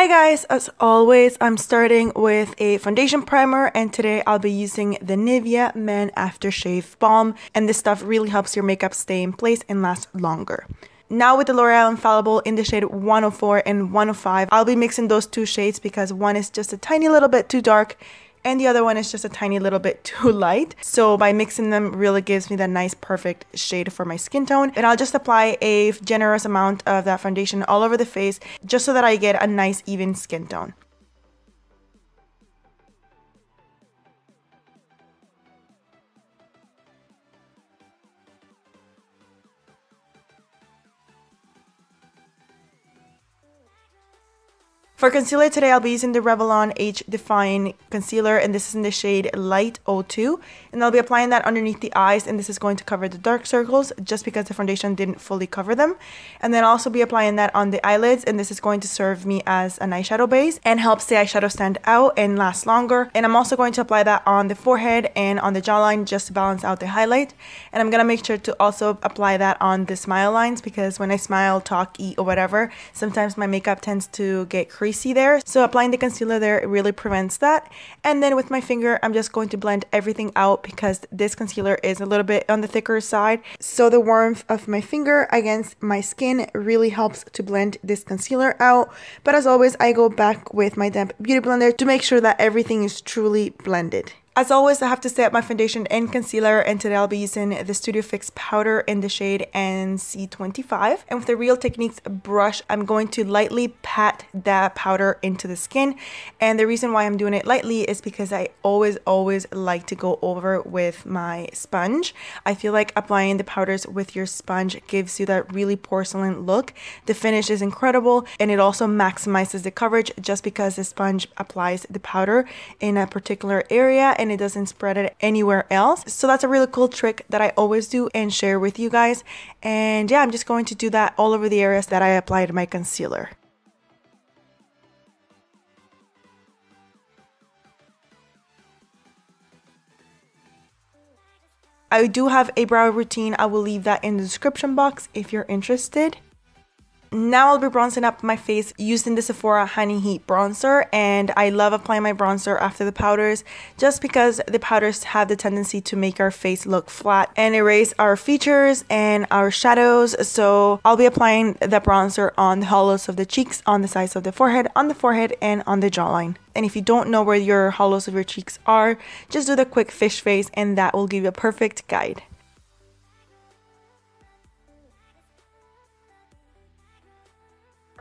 Hi guys, as always, I'm starting with a foundation primer, and today I'll be using the Nivea Men Aftershave Balm, and this stuff really helps your makeup stay in place and last longer. Now with the L'Oreal Infallible in the shade 104 and 105, I'll be mixing those two shades because one is just a tiny little bit too dark and the other one is just a tiny little bit too light. So by mixing them really gives me that nice perfect shade for my skin tone. And I'll just apply a generous amount of that foundation all over the face just so that I get a nice even skin tone. For concealer today, I'll be using the Revlon Age Define Concealer, and this is in the shade Light 02. And I'll be applying that underneath the eyes, and this is going to cover the dark circles just because the foundation didn't fully cover them. And then I'll also be applying that on the eyelids, and this is going to serve me as an eyeshadow base and helps the eyeshadow stand out and last longer. And I'm also going to apply that on the forehead and on the jawline just to balance out the highlight. And I'm going to make sure to also apply that on the smile lines because when I smile, talk, eat, or whatever, sometimes my makeup tends to get creasy there, so applying the concealer there really prevents that. And then with my finger, I'm just going to blend everything out because this concealer is a little bit on the thicker side, so the warmth of my finger against my skin really helps to blend this concealer out. But as always, I go back with my damp beauty blender to make sure that everything is truly blended. As always, I have to set my foundation and concealer, and today I'll be using the Studio Fix powder in the shade NC25. And with the Real Techniques brush, I'm going to lightly pat that powder into the skin. And the reason why I'm doing it lightly is because I always like to go over with my sponge. I feel like applying the powders with your sponge gives you that really porcelain look. The finish is incredible, and it also maximizes the coverage just because the sponge applies the powder in a particular area and it doesn't spread it anywhere else. So that's a really cool trick that I always do and share with you guys. And yeah, I'm just going to do that all over the areas that I applied my concealer. I do have a brow routine. I will leave that in the description box if you're interested. Now I'll be bronzing up my face using the Sephora Honey Heat bronzer, and I love applying my bronzer after the powders just because the powders have the tendency to make our face look flat and erase our features and our shadows. So I'll be applying the bronzer on the hollows of the cheeks, on the sides of the forehead, on the forehead, and on the jawline. And if you don't know where your hollows of your cheeks are, just do the quick fish face and that will give you a perfect guide.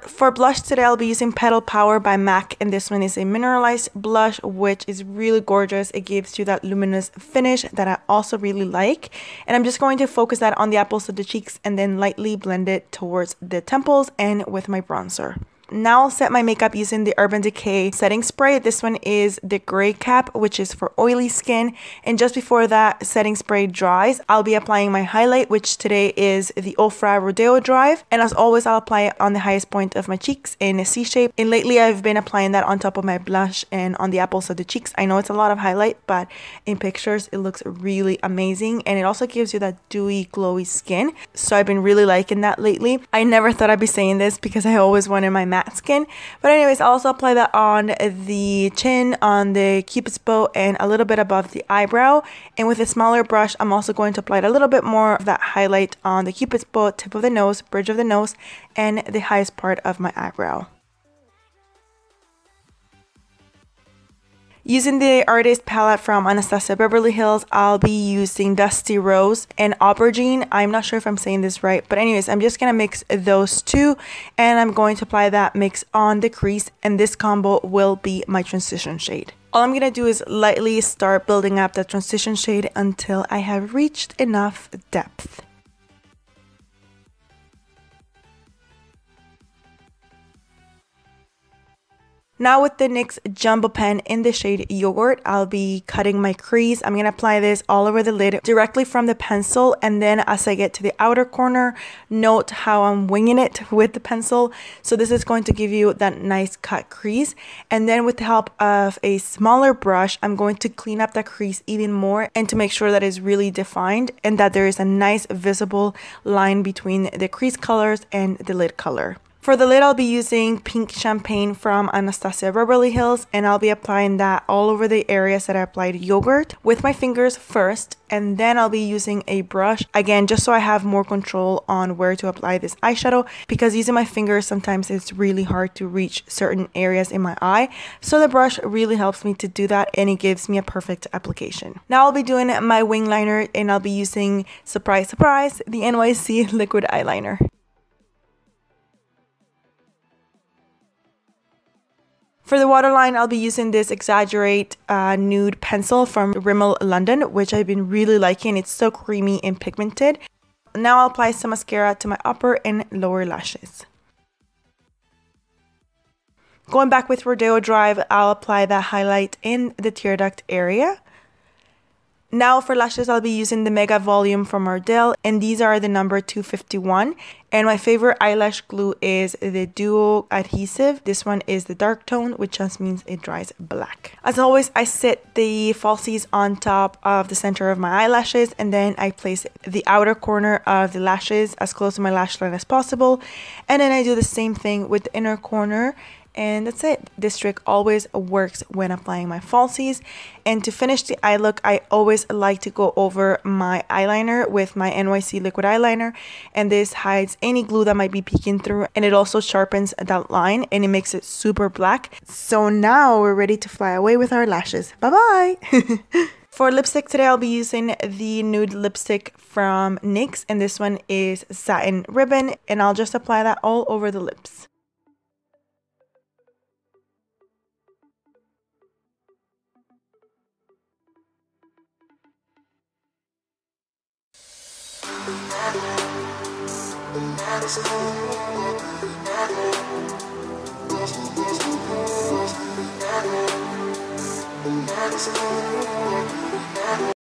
For blush today, I'll be using Petal Power by MAC, and this one is a mineralized blush, which is really gorgeous. It gives you that luminous finish that I also really like. And I'm just going to focus that on the apples of the cheeks and then lightly blend it towards the temples and with my bronzer. Now I'll set my makeup using the Urban Decay setting spray. This one is the Gray Cap, which is for oily skin. And just before that setting spray dries, I'll be applying my highlight, which today is the Ofra Rodeo Drive. And as always, I'll apply it on the highest point of my cheeks in a C shape. And lately, I've been applying that on top of my blush and on the apples of the cheeks. I know it's a lot of highlight, but in pictures, it looks really amazing. And it also gives you that dewy, glowy skin. So I've been really liking that lately. I never thought I'd be saying this because I always wanted my matte skin, but anyways, I'll also apply that on the chin, on the cupid's bow, and a little bit above the eyebrow. And with a smaller brush, I'm also going to apply a little bit more of that highlight on the cupid's bow, tip of the nose, bridge of the nose, and the highest part of my eyebrow. Using the Artist palette from Anastasia Beverly Hills, I'll be using Dusty Rose and Aubergine. I'm not sure if I'm saying this right, but anyways, I'm just going to mix those two, and I'm going to apply that mix on the crease, and this combo will be my transition shade. All I'm going to do is lightly start building up that transition shade until I have reached enough depth. Now with the NYX Jumbo Pen in the shade Yogurt, I'll be cutting my crease. I'm going to apply this all over the lid directly from the pencil, and then as I get to the outer corner, note how I'm winging it with the pencil. So this is going to give you that nice cut crease, and then with the help of a smaller brush, I'm going to clean up that crease even more and to make sure that it's really defined and that there is a nice visible line between the crease colors and the lid color. For the lid, I'll be using Pink Champagne from Anastasia Beverly Hills, and I'll be applying that all over the areas that I applied Yogurt with my fingers first, and then I'll be using a brush, again, just so I have more control on where to apply this eyeshadow, because using my fingers, sometimes it's really hard to reach certain areas in my eye. So the brush really helps me to do that, and it gives me a perfect application. Now I'll be doing my wing liner, and I'll be using, surprise, surprise, the NYC liquid eyeliner. For the waterline, I'll be using this Exaggerate nude pencil from Rimmel London, which I've been really liking. It's so creamy and pigmented. Now I'll apply some mascara to my upper and lower lashes. Going back with Rodeo Drive, I'll apply that highlight in the tear duct area. Now for lashes, I'll be using the Mega Volume from Ardell, and these are the number 251. And my favorite eyelash glue is the Duo Adhesive. This one is the dark tone, which just means it dries black. As always, I sit the falsies on top of the center of my eyelashes, and then I place the outer corner of the lashes as close to my lash line as possible. And then I do the same thing with the inner corner. And that's it. This trick always works when applying my falsies. And to finish the eye look, I always like to go over my eyeliner with my NYC liquid eyeliner, and this hides any glue that might be peeking through, and it also sharpens that line and it makes it super black. So now we're ready to fly away with our lashes. Bye bye. For lipstick today, I'll be using the nude lipstick from NYX, and this one is Satin Ribbon, and I'll just apply that all over the lips.